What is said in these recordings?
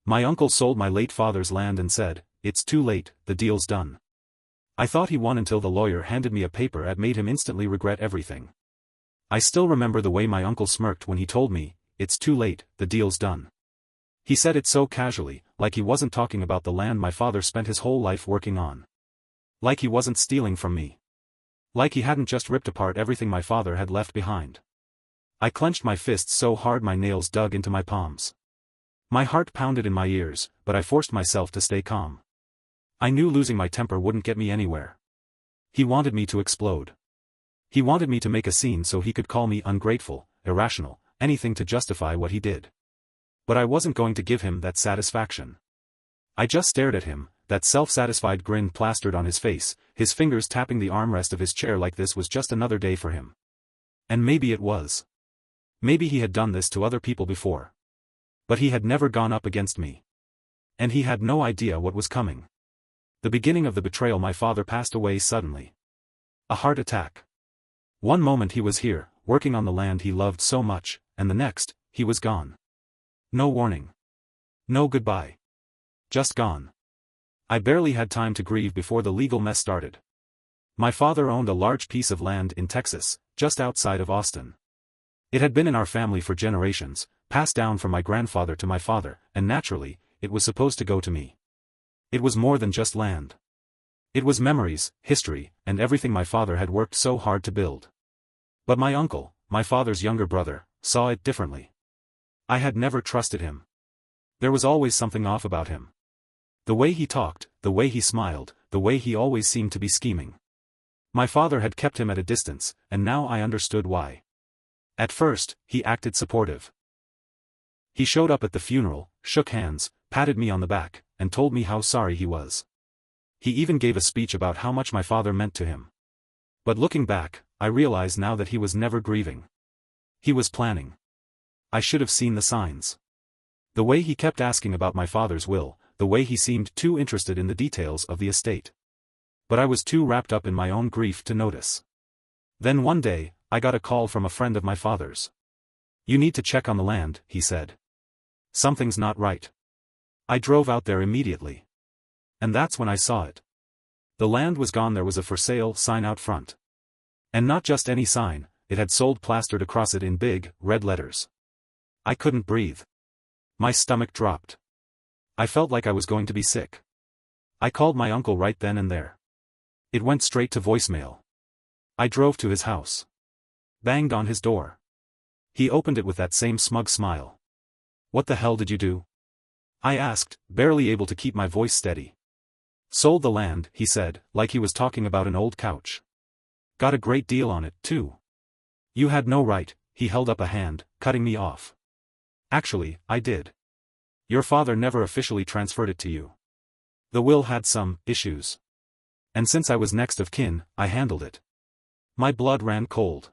My uncle sold my late father's land and said, "It's too late, the deal's done." I thought he won until the lawyer handed me a paper that made him instantly regret everything. I still remember the way my uncle smirked when he told me, "It's too late, the deal's done." He said it so casually, like he wasn't talking about the land my father spent his whole life working on. Like he wasn't stealing from me. Like he hadn't just ripped apart everything my father had left behind. I clenched my fists so hard my nails dug into my palms. My heart pounded in my ears, but I forced myself to stay calm. I knew losing my temper wouldn't get me anywhere. He wanted me to explode. He wanted me to make a scene so he could call me ungrateful, irrational, anything to justify what he did. But I wasn't going to give him that satisfaction. I just stared at him, that self-satisfied grin plastered on his face, his fingers tapping the armrest of his chair like this was just another day for him. And maybe it was. Maybe he had done this to other people before. But he had never gone up against me. And he had no idea what was coming. The beginning of the betrayal, my father passed away suddenly. A heart attack. One moment he was here, working on the land he loved so much, and the next, he was gone. No warning. No goodbye. Just gone. I barely had time to grieve before the legal mess started. My father owned a large piece of land in Texas, just outside of Austin. It had been in our family for generations, passed down from my grandfather to my father, and naturally, it was supposed to go to me. It was more than just land. It was memories, history, and everything my father had worked so hard to build. But my uncle, my father's younger brother, saw it differently. I had never trusted him. There was always something off about him. The way he talked, the way he smiled, the way he always seemed to be scheming. My father had kept him at a distance, and now I understood why. At first, he acted supportive. He showed up at the funeral, shook hands, patted me on the back, and told me how sorry he was. He even gave a speech about how much my father meant to him. But looking back, I realize now that he was never grieving. He was planning. I should have seen the signs. The way he kept asking about my father's will, the way he seemed too interested in the details of the estate. But I was too wrapped up in my own grief to notice. Then one day, I got a call from a friend of my father's. "You need to check on the land," he said. "Something's not right." I drove out there immediately. And that's when I saw it. The land was gone. There was a "for sale" sign out front. And not just any sign, it had "sold" plastered across it in big, red letters. I couldn't breathe. My stomach dropped. I felt like I was going to be sick. I called my uncle right then and there. It went straight to voicemail. I drove to his house. Banged on his door. He opened it with that same smug smile. "What the hell did you do?" I asked, barely able to keep my voice steady. "Sold the land," he said, like he was talking about an old couch. "Got a great deal on it, too." "You had no right," he held up a hand, cutting me off. "Actually, I did. Your father never officially transferred it to you. The will had some issues. And since I was next of kin, I handled it." My blood ran cold.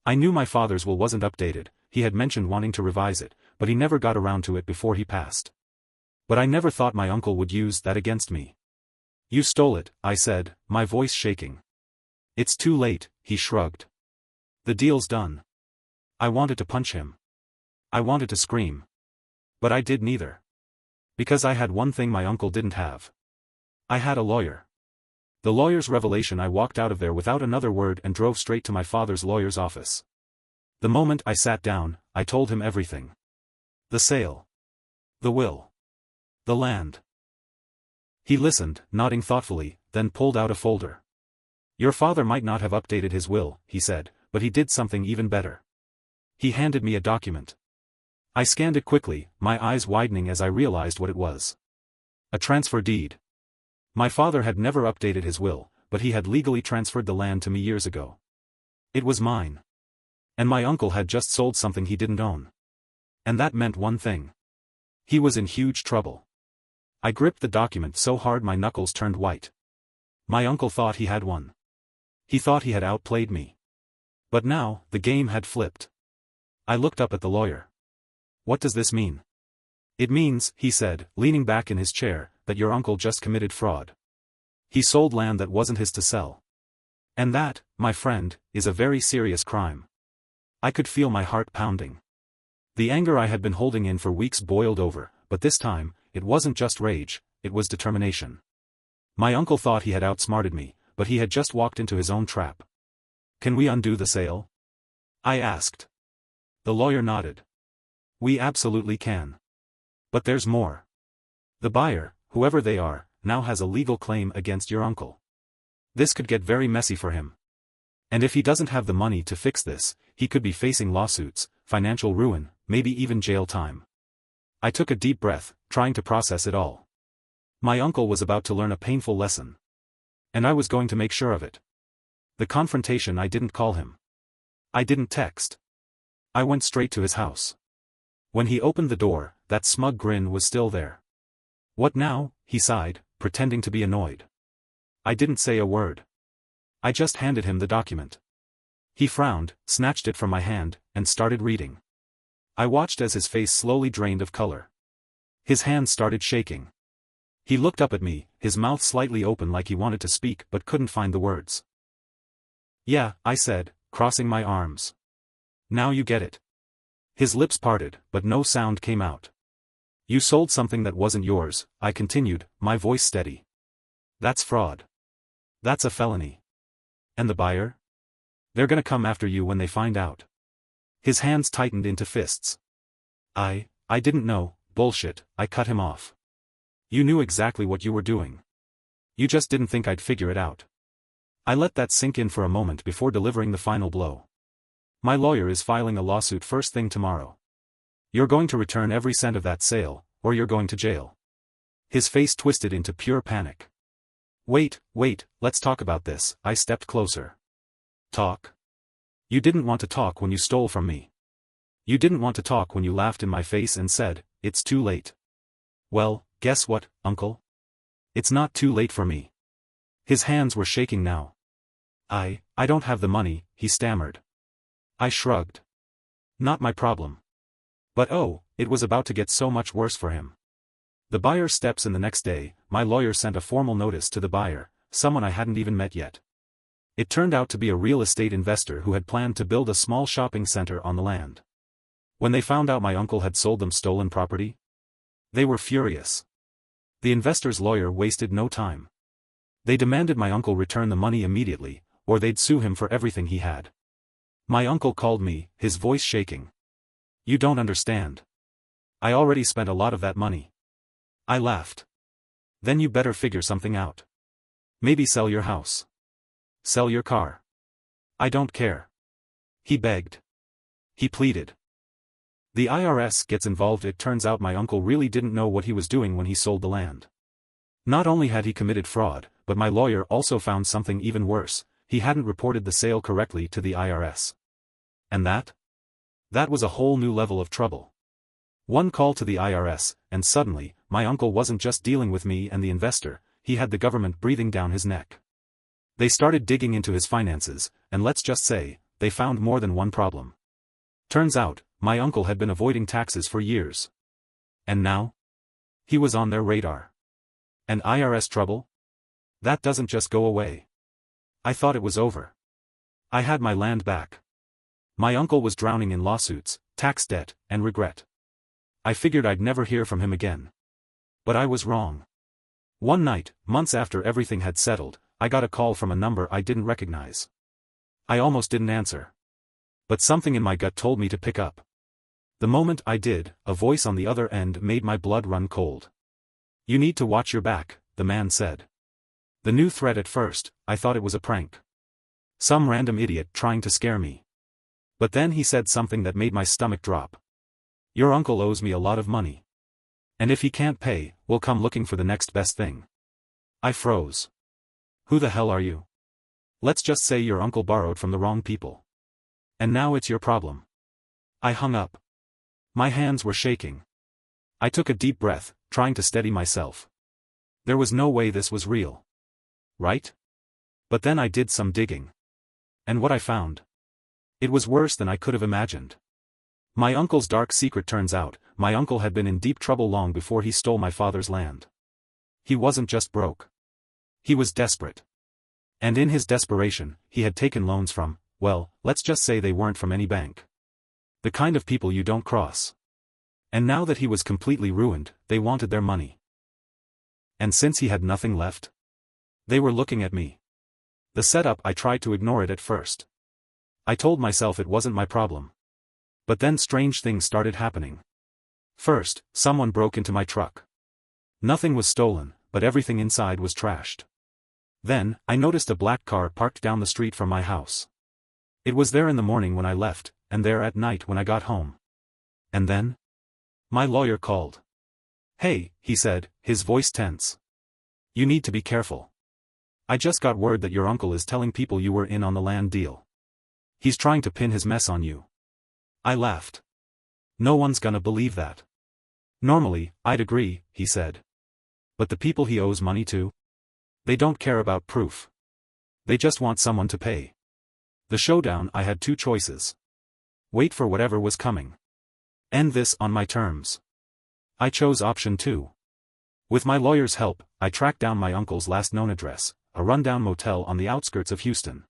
I knew my father's will wasn't updated. He had mentioned wanting to revise it, but he never got around to it before he passed. But I never thought my uncle would use that against me. "You stole it," I said, my voice shaking. "It's too late," he shrugged. "The deal's done." I wanted to punch him. I wanted to scream. But I did neither. Because I had one thing my uncle didn't have. I had a lawyer. The lawyer's revelation. I walked out of there without another word and drove straight to my father's lawyer's office. The moment I sat down, I told him everything. The sale. The will. The land. He listened, nodding thoughtfully, then pulled out a folder. "Your father might not have updated his will," he said, "but he did something even better." He handed me a document. I scanned it quickly, my eyes widening as I realized what it was. A transfer deed. My father had never updated his will, but he had legally transferred the land to me years ago. It was mine. And my uncle had just sold something he didn't own. And that meant one thing. He was in huge trouble. I gripped the document so hard my knuckles turned white. My uncle thought he had won. He thought he had outplayed me. But now, the game had flipped. I looked up at the lawyer. "What does this mean?" "It means," he said, leaning back in his chair, "that your uncle just committed fraud. He sold land that wasn't his to sell. And that, my friend, is a very serious crime." I could feel my heart pounding. The anger I had been holding in for weeks boiled over, but this time, it wasn't just rage, it was determination. My uncle thought he had outsmarted me, but he had just walked into his own trap. "Can we undo the sale?" I asked. The lawyer nodded. "We absolutely can. But there's more. The buyer, whoever they are, now has a legal claim against your uncle. This could get very messy for him. And if he doesn't have the money to fix this, he could be facing lawsuits, financial ruin, maybe even jail time." I took a deep breath, trying to process it all. My uncle was about to learn a painful lesson. And I was going to make sure of it. The confrontation, I didn't call him. I didn't text. I went straight to his house. When he opened the door, that smug grin was still there. "What now?" he sighed, pretending to be annoyed. I didn't say a word. I just handed him the document. He frowned, snatched it from my hand, and started reading. I watched as his face slowly drained of color. His hands started shaking. He looked up at me, his mouth slightly open like he wanted to speak but couldn't find the words. "Yeah," I said, crossing my arms. "Now you get it." His lips parted, but no sound came out. "You sold something that wasn't yours," I continued, my voice steady. "That's fraud. That's a felony. And the buyer? They're gonna come after you when they find out." His hands tightened into fists. I didn't know." "Bullshit," I cut him off. "You knew exactly what you were doing. You just didn't think I'd figure it out." I let that sink in for a moment before delivering the final blow. "My lawyer is filing a lawsuit first thing tomorrow. You're going to return every cent of that sale, or you're going to jail." His face twisted into pure panic. Wait, let's talk about this." I stepped closer. "Talk? You didn't want to talk when you stole from me. You didn't want to talk when you laughed in my face and said, 'It's too late.' Well, guess what, uncle? It's not too late for me." His hands were shaking now. I don't have the money," he stammered. I shrugged. Not my problem. But oh, it was about to get so much worse for him. The buyer steps in the next day. My lawyer sent a formal notice to the buyer, someone I hadn't even met yet. It turned out to be a real estate investor who had planned to build a small shopping center on the land. When they found out my uncle had sold them stolen property, they were furious. The investor's lawyer wasted no time. They demanded my uncle return the money immediately, or they'd sue him for everything he had. My uncle called me, his voice shaking. "You don't understand. I already spent a lot of that money." I laughed. "Then you better figure something out. Maybe sell your house. Sell your car. I don't care." He begged. He pleaded. The IRS gets involved. It turns out my uncle really didn't know what he was doing when he sold the land. Not only had he committed fraud, but my lawyer also found something even worse: he hadn't reported the sale correctly to the IRS. And that was a whole new level of trouble. One call to the IRS, and suddenly, my uncle wasn't just dealing with me and the investor, he had the government breathing down his neck. They started digging into his finances, and let's just say, they found more than one problem. Turns out, my uncle had been avoiding taxes for years. And now? He was on their radar. And IRS trouble? That doesn't just go away. I thought it was over. I had my land back. My uncle was drowning in lawsuits, tax debt, and regret. I figured I'd never hear from him again. But I was wrong. One night, months after everything had settled, I got a call from a number I didn't recognize. I almost didn't answer. But something in my gut told me to pick up. The moment I did, a voice on the other end made my blood run cold. "You need to watch your back," the man said. The new threat: at first, I thought it was a prank. Some random idiot trying to scare me. But then he said something that made my stomach drop. "Your uncle owes me a lot of money. And if he can't pay, we'll come looking for the next best thing." I froze. "Who the hell are you? Let's just say your uncle borrowed from the wrong people. And now it's your problem." I hung up. My hands were shaking. I took a deep breath, trying to steady myself. There was no way this was real. Right? But then I did some digging. And what I found? It was worse than I could have imagined. My uncle's dark secret: turns out, my uncle had been in deep trouble long before he stole my father's land. He wasn't just broke. He was desperate. And in his desperation, he had taken loans from, well, let's just say they weren't from any bank. The kind of people you don't cross. And now that he was completely ruined, they wanted their money. And since he had nothing left, they were looking at me. The setup, I tried to ignore it at first. I told myself it wasn't my problem. But then strange things started happening. First, someone broke into my truck. Nothing was stolen, but everything inside was trashed. Then, I noticed a black car parked down the street from my house. It was there in the morning when I left, and there at night when I got home. And then? My lawyer called. "Hey," he said, his voice tense. "You need to be careful. I just got word that your uncle is telling people you were in on the land deal. He's trying to pin his mess on you." I laughed. "No one's gonna believe that." "Normally, I'd agree," he said. "But the people he owes money to? They don't care about proof. They just want someone to pay." The showdown, I had two choices. Wait for whatever was coming. End this on my terms. I chose option 2. With my lawyer's help, I tracked down my uncle's last known address, a rundown motel on the outskirts of Houston.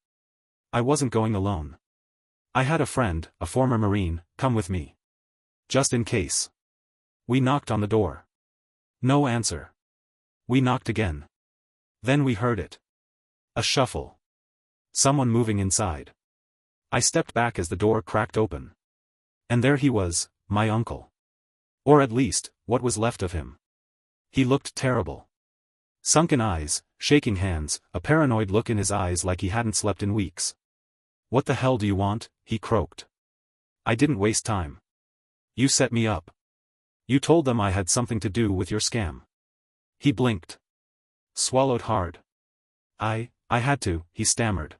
I wasn't going alone. I had a friend, a former Marine, come with me. Just in case. We knocked on the door. No answer. We knocked again. Then we heard it. A shuffle. Someone moving inside. I stepped back as the door cracked open. And there he was, my uncle. Or at least, what was left of him. He looked terrible. Sunken eyes, shaking hands, a paranoid look in his eyes like he hadn't slept in weeks. "What the hell do you want?" he croaked. "I didn't waste time. You set me up. You told them I had something to do with your scam." He blinked. Swallowed hard. I had to," he stammered.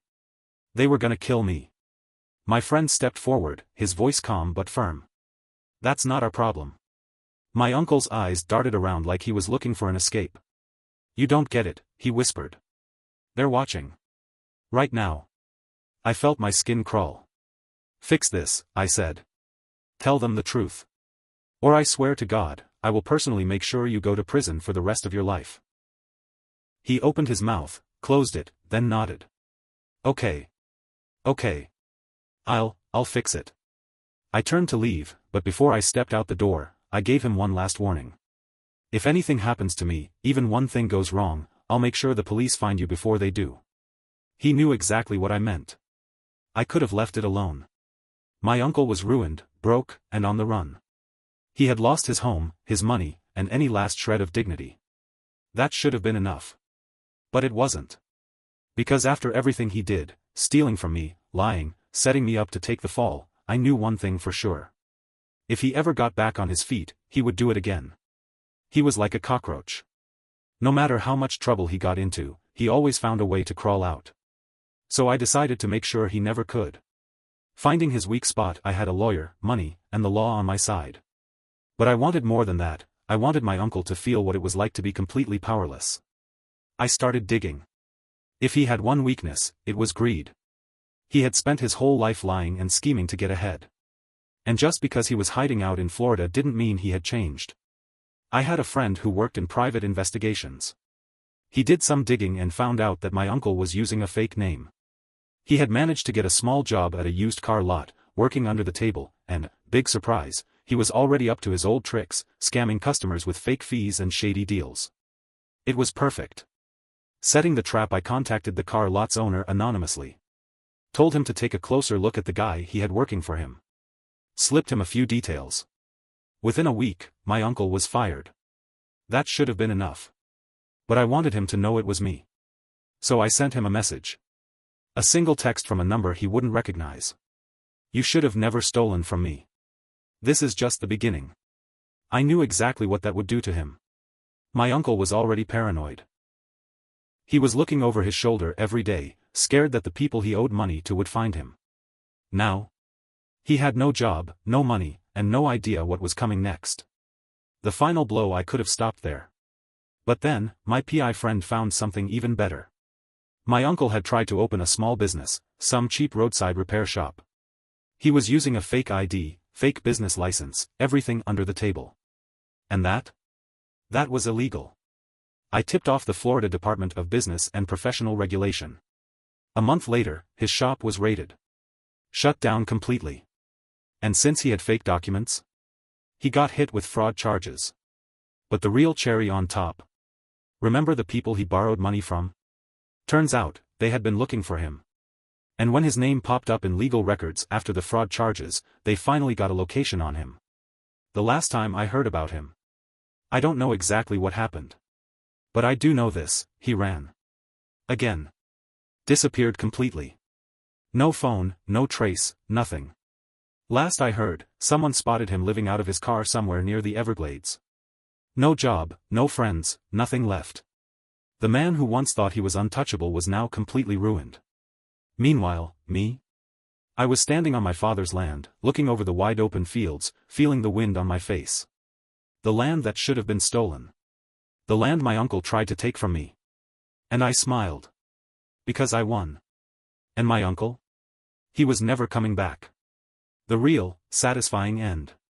"They were gonna kill me." My friend stepped forward, his voice calm but firm. "That's not our problem." My uncle's eyes darted around like he was looking for an escape. "You don't get it," he whispered. "They're watching. Right now." I felt my skin crawl. "Fix this," I said. "Tell them the truth. Or I swear to God, I will personally make sure you go to prison for the rest of your life." He opened his mouth, closed it, then nodded. Okay. I'll fix it." I turned to leave, but before I stepped out the door, I gave him one last warning. "If anything happens to me, even one thing goes wrong, I'll make sure the police find you before they do." He knew exactly what I meant. I could have left it alone. My uncle was ruined, broke, and on the run. He had lost his home, his money, and any last shred of dignity. That should have been enough. But it wasn't. Because after everything he did, stealing from me, lying, setting me up to take the fall, I knew one thing for sure. If he ever got back on his feet, he would do it again. He was like a cockroach. No matter how much trouble he got into, he always found a way to crawl out. So I decided to make sure he never could. Finding his weak spot, I had a lawyer, money, and the law on my side. But I wanted more than that. I wanted my uncle to feel what it was like to be completely powerless. I started digging. If he had one weakness, it was greed. He had spent his whole life lying and scheming to get ahead. And just because he was hiding out in Florida didn't mean he had changed. I had a friend who worked in private investigations. He did some digging and found out that my uncle was using a fake name. He had managed to get a small job at a used car lot, working under the table, and, big surprise, he was already up to his old tricks, scamming customers with fake fees and shady deals. It was perfect. Setting the trap, I contacted the car lot's owner anonymously. Told him to take a closer look at the guy he had working for him. Slipped him a few details. Within a week, my uncle was fired. That should have been enough. But I wanted him to know it was me. So I sent him a message. A single text from a number he wouldn't recognize. "You should have never stolen from me. This is just the beginning." I knew exactly what that would do to him. My uncle was already paranoid. He was looking over his shoulder every day, scared that the people he owed money to would find him. Now, he had no job, no money, and no idea what was coming next. The final blow. I could have stopped there. But then, my PI friend found something even better. My uncle had tried to open a small business, some cheap roadside repair shop. He was using a fake ID, fake business license, everything under the table. And that? That was illegal. I tipped off the Florida Department of Business and Professional Regulation. A month later, his shop was raided. Shut down completely. And since he had fake documents, He got hit with fraud charges. But the real cherry on top. Remember the people he borrowed money from? Turns out, they had been looking for him. And when his name popped up in legal records after the fraud charges, they finally got a location on him. The last time I heard about him. I don't know exactly what happened. But I do know this, he ran. Again. Disappeared completely. No phone, no trace, nothing. Last I heard, someone spotted him living out of his car somewhere near the Everglades. No job, no friends, nothing left. The man who once thought he was untouchable was now completely ruined. Meanwhile, me? I was standing on my father's land, looking over the wide open fields, feeling the wind on my face. The land that should have been stolen. The land my uncle tried to take from me. And I smiled. Because I won. And my uncle? He was never coming back. The real, satisfying end.